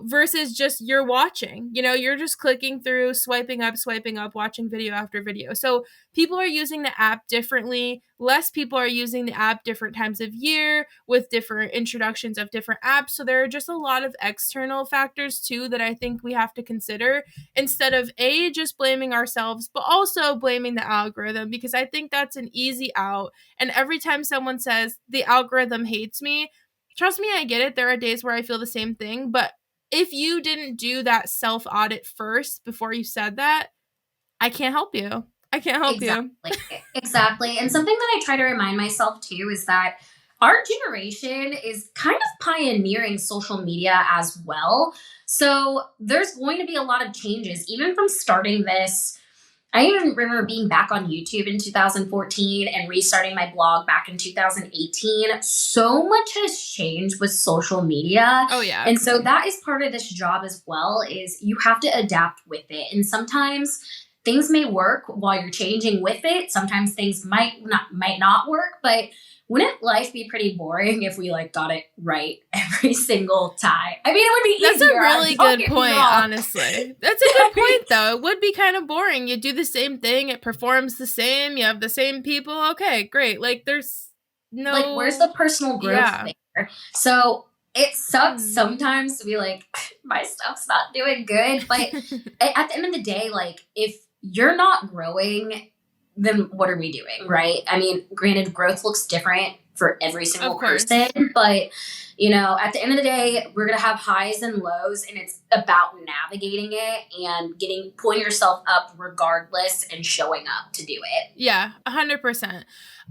versus just you're watching. You're just clicking through, swiping up, watching video after video. So people are using the app differently. Less people are using the app different times of year with different introductions of different apps. So there are just a lot of external factors too that I think we have to consider, instead of just blaming ourselves, but also blaming the algorithm, because I think that's an easy out. And every time someone says the algorithm hates me, trust me, I get it. There are days where I feel the same thing. But if you didn't do that self audit first before you said that, I can't help you. I can't help you. Exactly. And something that I try to remind myself too is that our generation is kind of pioneering social media as well. So there's going to be a lot of changes, even from starting this. I even remember being back on YouTube in 2014 and restarting my blog back in 2018. So much has changed with social media. Oh, yeah. And so that is part of this job as well, is you have to adapt with it. And sometimes things may work while you're changing with it. Sometimes things might not work, but wouldn't life be pretty boring if we got it right every single time? I mean, it would be easier. That's a really good point, honestly. That's a good point, though. It would be kind of boring. You do the same thing. It performs the same. You have the same people. Okay, great. There's no... where's the personal growth there? So it sucks sometimes to be my stuff's not doing good. But at the end of the day, if you're not growing, then what are we doing, right? I mean, granted, growth looks different for every single person, but at the end of the day, we're gonna have highs and lows, and it's about navigating it and pulling yourself up regardless and showing up to do it. Yeah, 100%.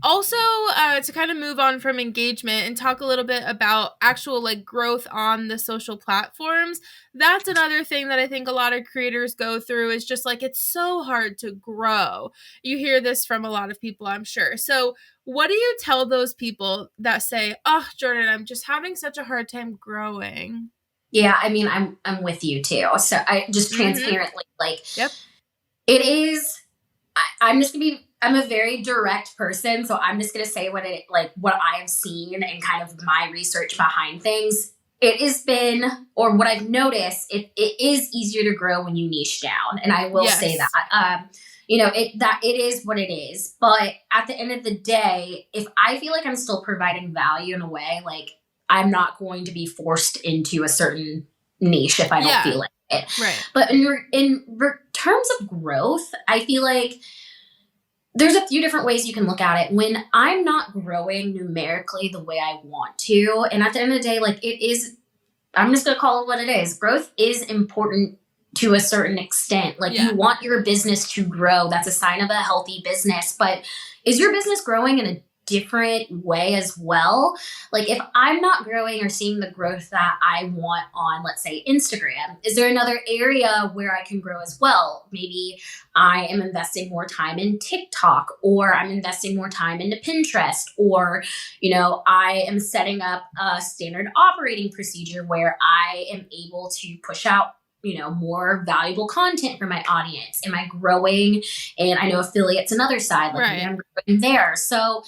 Also, to kind of move on from engagement and talk a little bit about actual growth on the social platforms, that's another thing that I think a lot of creators go through, is just it's so hard to grow. You hear this from a lot of people, I'm sure. So what do you tell those people that say, oh, Jordyn, I'm just having such a hard time growing? Yeah, I mean, I'm with you too. So I just transparently, yep. It is, I'm a very direct person, so I'm just going to say what I've seen and kind of my research behind things. It has been, or what I've noticed, it is easier to grow when you niche down. And I will say that, it is what it is. But at the end of the day, if I feel like I'm still providing value in a way, I'm not going to be forced into a certain niche if I don't feel like it. Right. But in terms of growth, I feel like there's a few different ways you can look at it. When I'm not growing numerically the way I want to, and at the end of the day, I'm just going to call it what it is. Growth is important to a certain extent. You want your business to grow. That's a sign of a healthy business. But is your business growing in a different way as well? If I'm not growing or seeing the growth that I want on, let's say, Instagram, is there another area where I can grow as well? Maybe I am investing more time in TikTok, or I'm investing more time into Pinterest, or, I am setting up a standard operating procedure where I am able to push out more valuable content for my audience. Am I growing? And I know affiliate's another side, I'm growing there. So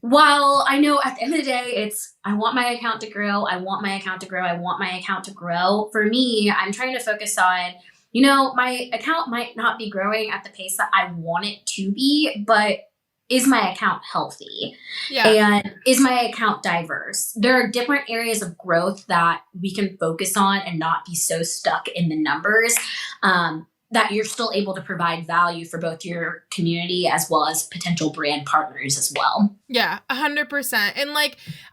while I know at the end of the day, it's, I want my account to grow, I want my account to grow, I want my account to grow. For me, I'm trying to focus on, my account might not be growing at the pace that I want it to be, but is my account healthy? Yeah. And is my account diverse? There are different areas of growth that we can focus on and not be so stuck in the numbers, that you're still able to provide value for both your community as well as potential brand partners as well. Yeah, 100%. And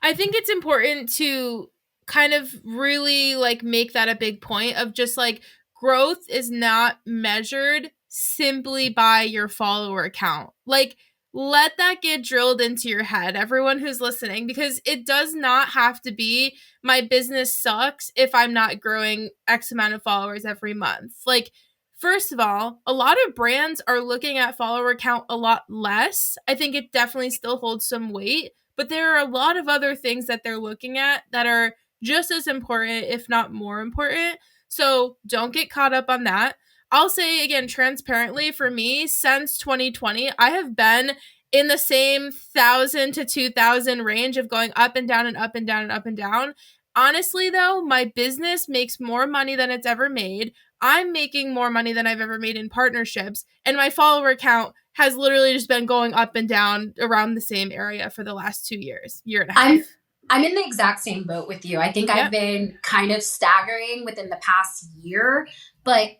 I think it's important to kind of really like make that a big point of just like growth is not measured simply by your follower count. Like, let that get drilled into your head, everyone who's listening, because it does not have to be my business sucks if I'm not growing X amount of followers every month. Like, first of all, a lot of brands are looking at follower count a lot less. I think it definitely still holds some weight, but there are a lot of other things that they're looking at that are just as important, if not more important. So don't get caught up on that. I'll say again, transparently, for me, since 2020, I have been in the same 1,000 to 2,000 range of going up and down and up and down and up and down. Honestly, though, my business makes more money than it's ever made. I'm making more money than I've ever made in partnerships. And my follower count has literally just been going up and down around the same area for the last 2 years, year and a half. I'm in the exact same boat with you. I think I've been kind of staggering within the past year, but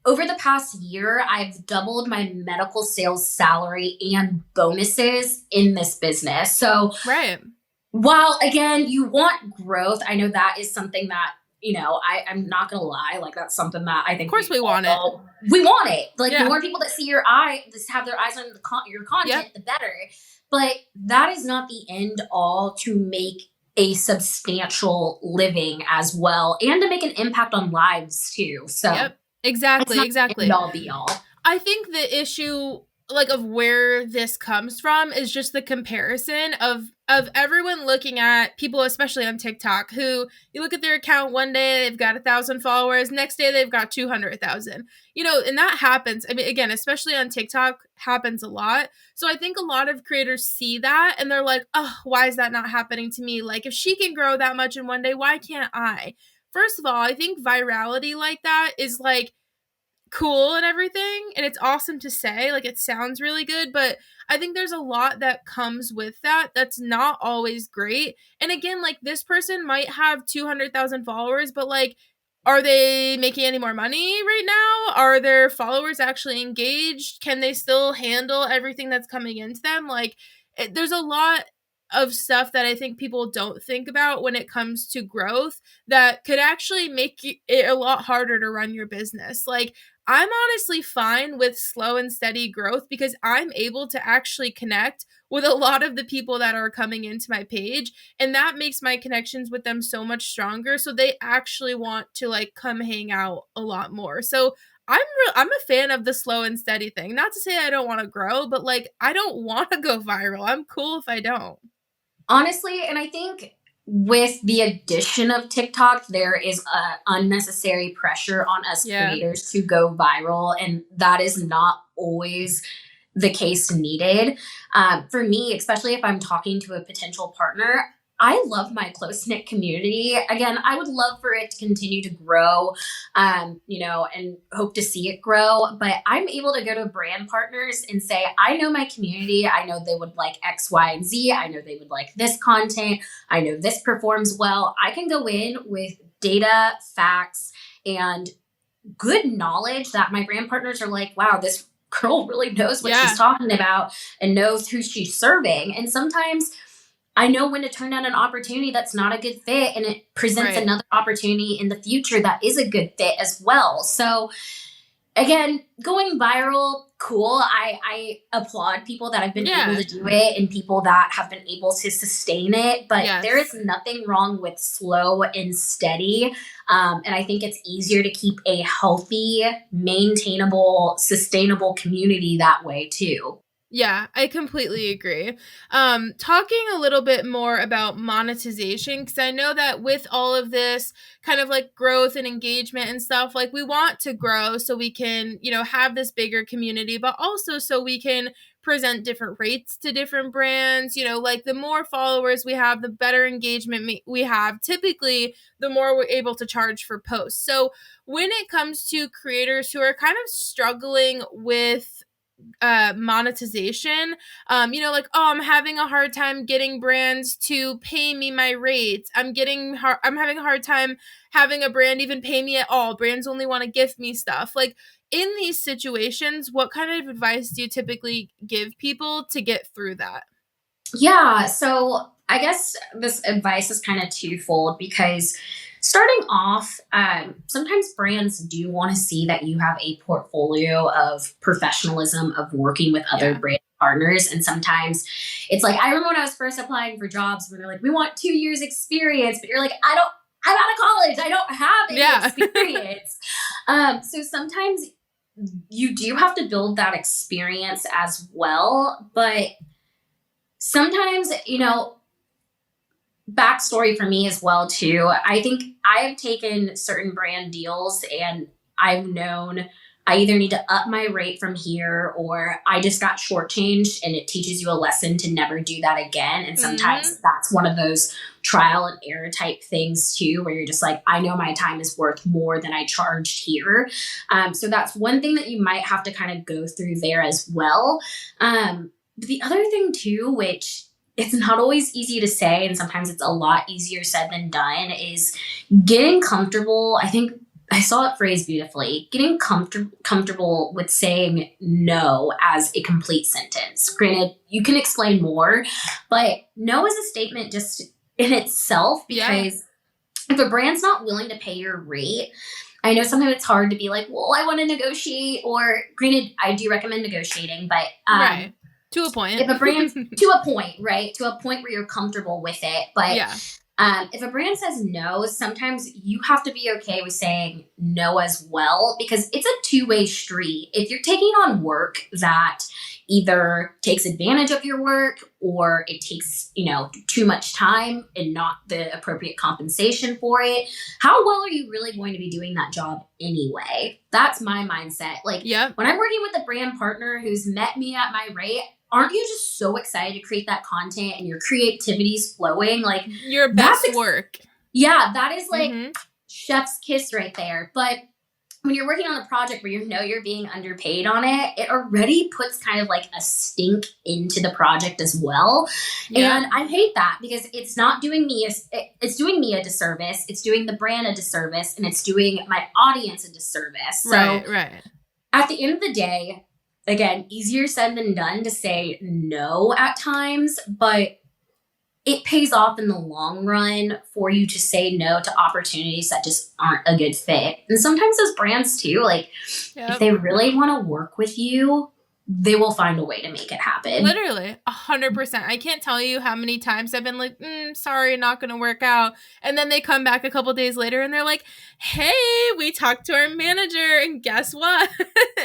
over the past year, I've doubled my medical sales salary and bonuses in this business. So, right. While again, you want growth, I know that is something that, I'm not gonna lie, like that's something that I think of course we want it. We want it. Like the more people that see your have their eyes on your content, the better. But that is not the end all to make a substantial living as well, and to make an impact on lives too. So exactly. End all be all. I think the issue like of where this comes from is just the comparison of everyone looking at people, especially on TikTok, who you look at their account one day, they've got 1,000 followers, next day they've got 200,000, and that happens. I mean, again, especially on TikTok, happens a lot. So I think a lot of creators see that and they're like, oh, why is that not happening to me? Like, if she can grow that much in one day, why can't I? First of all, I think virality like that is like cool and everything, and it's awesome to say, like it sounds really good, but I think there's a lot that comes with that that's not always great. And again, like this person might have 200,000 followers, but like, are they making any more money right now? Are their followers actually engaged? Can they still handle everything that's coming into them? Like, there's a lot of stuff that I think people don't think about when it comes to growth that could actually make it a lot harder to run your business. Like, I'm honestly fine with slow and steady growth because I'm able to actually connect with a lot of the people that are coming into my page, and that makes my connections with them so much stronger, so they actually want to like come hang out a lot more. So I'm a fan of the slow and steady thing. Not to say I don't want to grow, but like I don't want to go viral. I'm cool if I don't. Honestly, and I think with the addition of TikTok, there is unnecessary pressure on us creators to go viral, and that is not always the case needed. For me, especially if I'm talking to a potential partner, I love my close knit community. Again, I would love for it to continue to grow, and hope to see it grow. But I'm able to go to brand partners and say, I know my community. I know they would like X, Y, and Z. I know they would like this content. I know this performs well. I can go in with data, facts, and good knowledge that my brand partners are like, wow, this girl really knows what she's talking about and knows who she's serving. And sometimes I know when to turn down an opportunity that's not a good fit, and it presents another opportunity in the future that is a good fit as well. So again, going viral, cool. I applaud people that have been able to do it and people that have been able to sustain it. But there is nothing wrong with slow and steady. And I think it's easier to keep a healthy, maintainable, sustainable community that way too. Yeah, I completely agree. Talking a little bit more about monetization, because I know that with all of this kind of like growth and engagement and stuff, like we want to grow so we can, have this bigger community, but also so we can present different rates to different brands. Like the more followers we have, the better engagement we have. Typically, the more we're able to charge for posts. So when it comes to creators who are kind of struggling with monetization, like, oh, I'm having a hard time getting brands to pay me my rates, I'm having a hard time having a brand even pay me at all, brands only want to gift me stuff. Like, in these situations, what kind of advice do you typically give people to get through that? Yeah, so I guess this advice is kind of twofold because starting off, sometimes brands do want to see that you have a portfolio of professionalism of working with other Yeah. brand partners. And sometimes it's like, I remember when I was first applying for jobs where they're like, we want 2 years experience, but you're like, I'm out of college. I don't have any Yeah. experience. So sometimes you do have to build that experience as well. But sometimes, backstory for me as well too. I think I have taken certain brand deals and I've known I either need to up my rate from here or I just got shortchanged, and it teaches you a lesson to never do that again. And sometimes that's one of those trial and error type things too, where you're just like, I know my time is worth more than I charged here. So that's one thing that you might have to kind of go through there as well. But the other thing too, which it's not always easy to say, and sometimes it's a lot easier said than done, is getting comfortable. I think I saw it phrased beautifully, getting comfortable with saying no as a complete sentence. Granted, you can explain more, but no is a statement just in itself, because if a brand's not willing to pay your rate, I know sometimes it's hard to be like, well, I want to negotiate, or granted, I do recommend negotiating, but Right. To a point. if a brand, to a point, right? To a point where you're comfortable with it. But if a brand says no, sometimes you have to be okay with saying no as well, because it's a two-way street. If you're taking on work that either takes advantage of your work or it takes, too much time and not the appropriate compensation for it, how well are you really going to be doing that job anyway? That's my mindset. Like, when I'm working with a brand partner who's met me at my rate, aren't you just so excited to create that content and your creativity's flowing? Like, your best work. Yeah, that is like chef's kiss right there. But when you're working on a project where you know you're being underpaid on it, it already puts kind of like a stink into the project as well. And I hate that, because it's not doing me it's doing me a disservice. It's doing the brand a disservice, and it's doing my audience a disservice. So right. At the end of the day, again, easier said than done to say no at times, but it pays off in the long run for you to say no to opportunities that just aren't a good fit. And sometimes those brands too, like if they really want to work with you, they will find a way to make it happen. Literally 100%. I can't tell you how many times I've been like, sorry, not going to work out. And then they come back a couple days later and they're like, hey, we talked to our manager and guess what?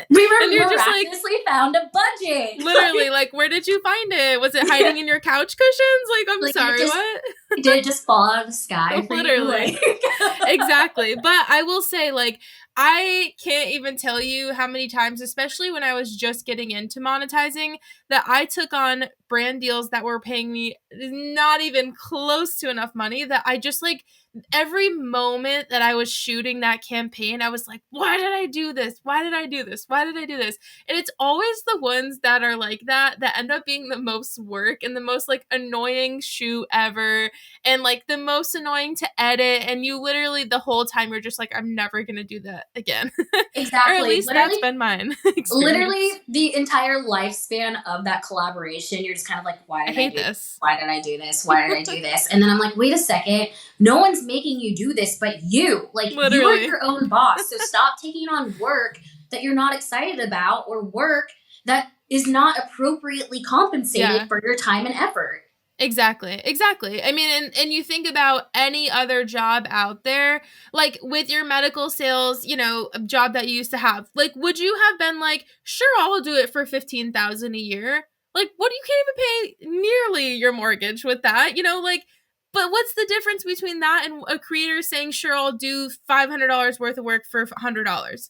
We miraculously found a budget. Literally, like, where did you find it? Was it hiding in your couch cushions? Like, I'm sorry, what? Did it just fall out of the sky for Literally. you? Exactly. But I will say, like, I can't even tell you how many times, especially when I was just getting into monetizing, that I took on brand deals that were paying me not even close to enough money, that I just, like, every moment that I was shooting that campaign, I was like, why did I do this? Why did I do this? Why did I do this? And it's always the ones that are like that end up being the most work and the most, like, annoying shoot ever, and, like, the most annoying to edit. And you literally, the whole time, you're just like, I'm never going to do that again. Exactly. Or at least literally, that's been mine experience. Literally, the entire lifespan of that collaboration, you're just kind of like, why did I hate do this? Why did I do this? Why did I do this? And then I'm like, wait a second. No one's making you do this but you. Like, you are your own boss. So stop taking on work that you're not excited about, or work that is not appropriately compensated for your time and effort. Exactly. I mean, and you think about any other job out there, like with your medical sales, a job that you used to have, like, would you have been like, sure, I'll do it for $15,000 a year? Like, what, you can't even pay nearly your mortgage with that, like, but what's the difference between that and a creator saying, sure, I'll do $500 worth of work for $100?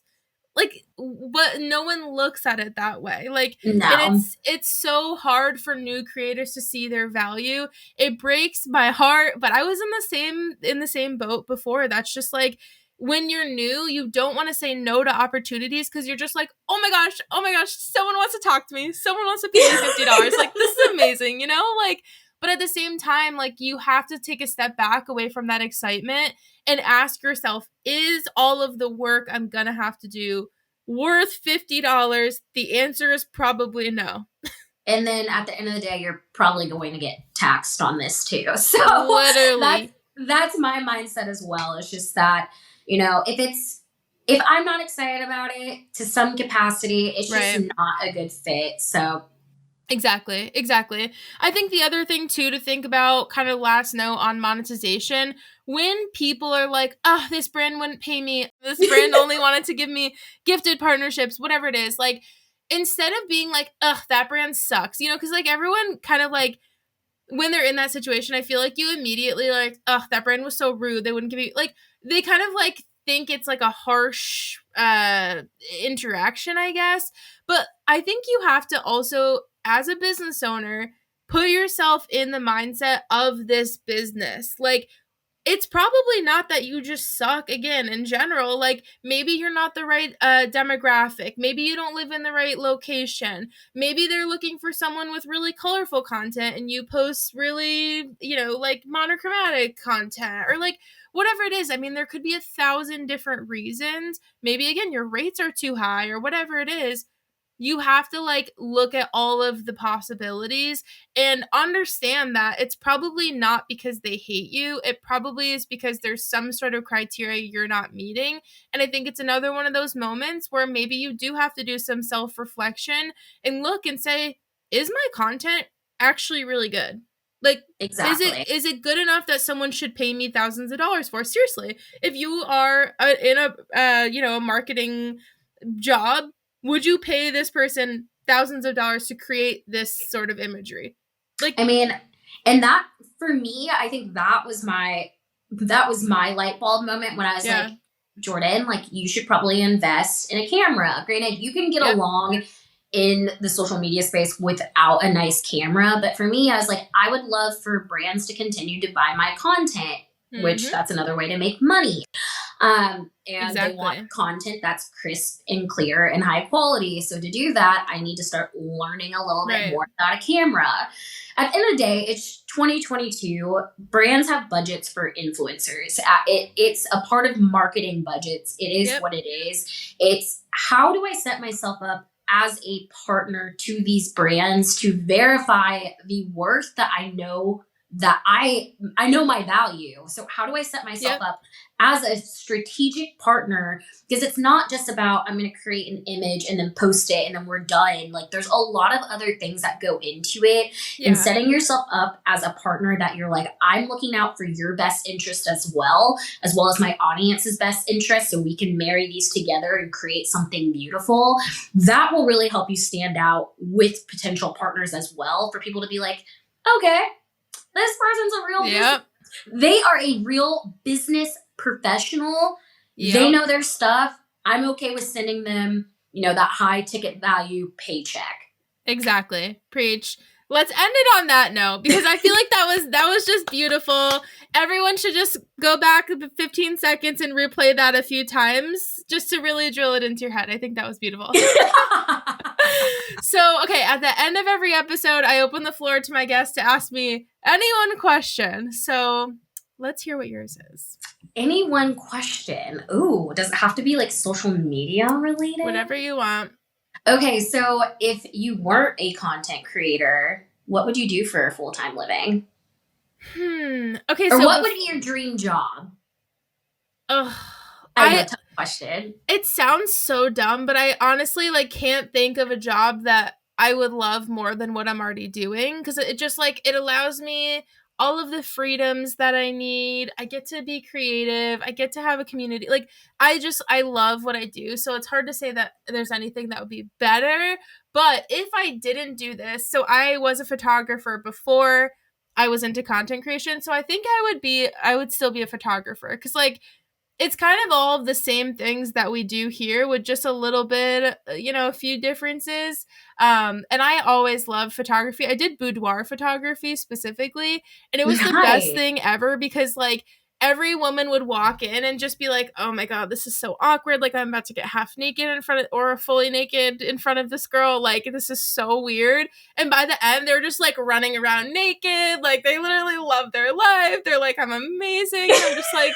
Like, but no one looks at it that way. Like, No. And it's so hard for new creators to see their value. It breaks my heart, but I was in the same boat before. That's just like, when you're new, you don't want to say no to opportunities because you're just like, oh my gosh, someone wants to talk to me. Someone wants to pay me $50. Like, this is amazing, Like, but at the same time, like, you have to take a step back away from that excitement and ask yourself, is all of the work I'm gonna have to do worth $50? The answer is probably no. And then at the end of the day, you're probably going to get taxed on this too. So Literally. that's my mindset as well. It's just that, if I'm not excited about it to some capacity, it's just Right. not a good fit. So Exactly. I think the other thing too to think about, kind of last note on monetization, when people are like, oh, this brand wouldn't pay me, this brand only wanted to give me gifted partnerships, whatever it is, like, instead of being like, ugh, that brand sucks, because like everyone kind of like, when they're in that situation, I feel like you immediately like, oh, that brand was so rude. They wouldn't give you, like, they kind of like think it's like a harsh interaction, I guess. But I think you have to also, as a business owner, put yourself in the mindset of this business. Like, it's probably not that you just suck again in general. Like, maybe you're not the right demographic. Maybe you don't live in the right location. Maybe they're looking for someone with really colorful content and you post really, like monochromatic content or like whatever it is. I mean, there could be 1,000 different reasons. Maybe again, your rates are too high or whatever it is. You have to like look at all of the possibilities and understand that it's probably not because they hate you. It probably is because there's some sort of criteria you're not meeting. And I think it's another one of those moments where maybe you do have to do some self-reflection and look and say, is my content actually really good? Like, exactly. is it good enough that someone should pay me thousands of dollars for? Seriously, if you are in a marketing job, would you pay this person thousands of dollars to create this sort of imagery? Like, I mean, and that for me, I think that was my light bulb moment when I was like, Jordyn, like you should probably invest in a camera. Granted, you can get along in the social media space without a nice camera, but for me, I was like, I would love for brands to continue to buy my content, which that's another way to make money. And they want content that's crisp and clear and high quality. So to do that, I need to start learning a little bit more about a camera. At the end of the day, it's 2022. Brands have budgets for influencers. It's a part of marketing budgets. It is what it is. It's how do I set myself up as a partner to these brands to verify the worth that I know my value. So how do I set myself up as a strategic partner? Because it's not just about, I'm going to create an image and then post it and then we're done. Like there's a lot of other things that go into it. And setting yourself up as a partner that you're like, I'm looking out for your best interest as well as my audience's best interest. So we can marry these together and create something beautiful. That will really help you stand out with potential partners as well, for people to be like, okay, this person's a real business. They are a real business professional. They know their stuff. I'm okay with sending them, that high ticket value paycheck. Exactly. Preach. Let's end it on that note, because I feel like that was just beautiful. Everyone should just go back 15 seconds and replay that a few times just to really drill it into your head. I think that was beautiful. So, okay, at the end of every episode, I open the floor to my guests to ask me any one question. So let's hear what yours is. Any one question? Ooh, does it have to be like social media related? Whatever you want. Okay, so if you weren't a content creator, what would you do for a full-time living? Okay, or what would be your dream job? Ugh. I know, tough question. It sounds so dumb, but I honestly can't think of a job that I would love more than what I'm already doing, because it just it allows me all of the freedoms that I need. I get to be creative. I get to have a community. I love what I do. So it's hard to say that there's anything that would be better. But if I didn't do this, so I was a photographer before I was into content creation. So I think I would still be a photographer, because it's kind of all of the same things that we do here with just a little bit, a few differences. And I always loved photography. I did boudoir photography specifically, and it was the best thing ever, because every woman would walk in and just be like, oh my God, this is so awkward. Like, I'm about to get half naked in front of, or fully naked in front of this girl. Like, this is so weird. And by the end, they're just running around naked. Like, they literally love their life. They're like, I'm amazing. And I'm just like,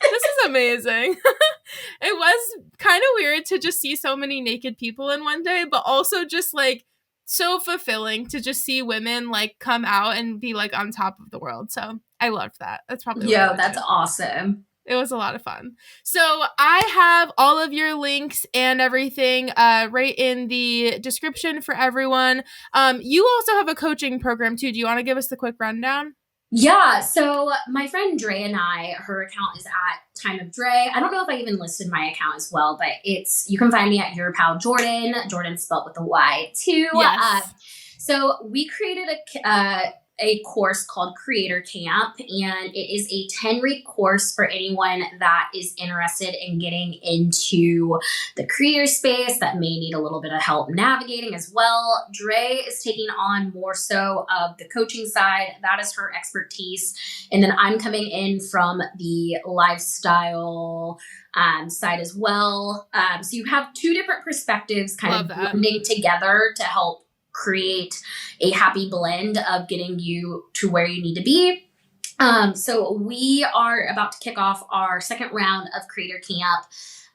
this is amazing. It was kind of weird to just see so many naked people in one day, but also just so fulfilling to just see women like come out and be like on top of the world. So I loved that. That's probably what I Yo, would that's do. awesome. It was a lot of fun. So I have all of your links and everything right in the description for everyone. You also have a coaching program too. Do you want to give us the quick rundown? Yeah, so my friend Dre and I, her account is at Time of Dre. I don't know if I even listed my account as well, but you can find me at your pal Jordyn. Jordyn spelled with a Y too. Yes. So we created a course called Creator Camp, and it is a 10-week course for anyone that is interested in getting into the creator space that may need a little bit of help navigating as well. Dre is taking on more so of the coaching side. That is her expertise. And then I'm coming in from the lifestyle side as well. So you have two different perspectives kind Love of that. blending together to help create a happy blend of getting you to where you need to be. So we are about to kick off our second round of Creator Camp.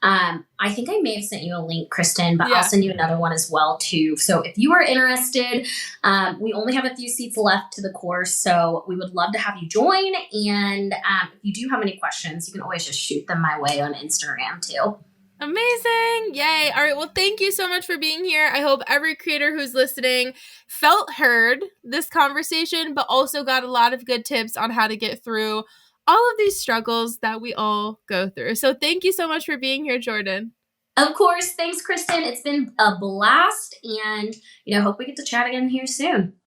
I think I may have sent you a link, Kristen, but Yeah. I'll send you another one as well too. So if you are interested, we only have a few seats left to the course, so we would love to have you join. And if you do have any questions, you can always just shoot them my way on Instagram too. Amazing. Yay. All right. Well, thank you so much for being here. I hope every creator who's listening felt heard this conversation, but also got a lot of good tips on how to get through all of these struggles that we all go through. So thank you so much for being here, Jordyn. Of course. Thanks, Kristen. It's been a blast, and hope we get to chat again here soon.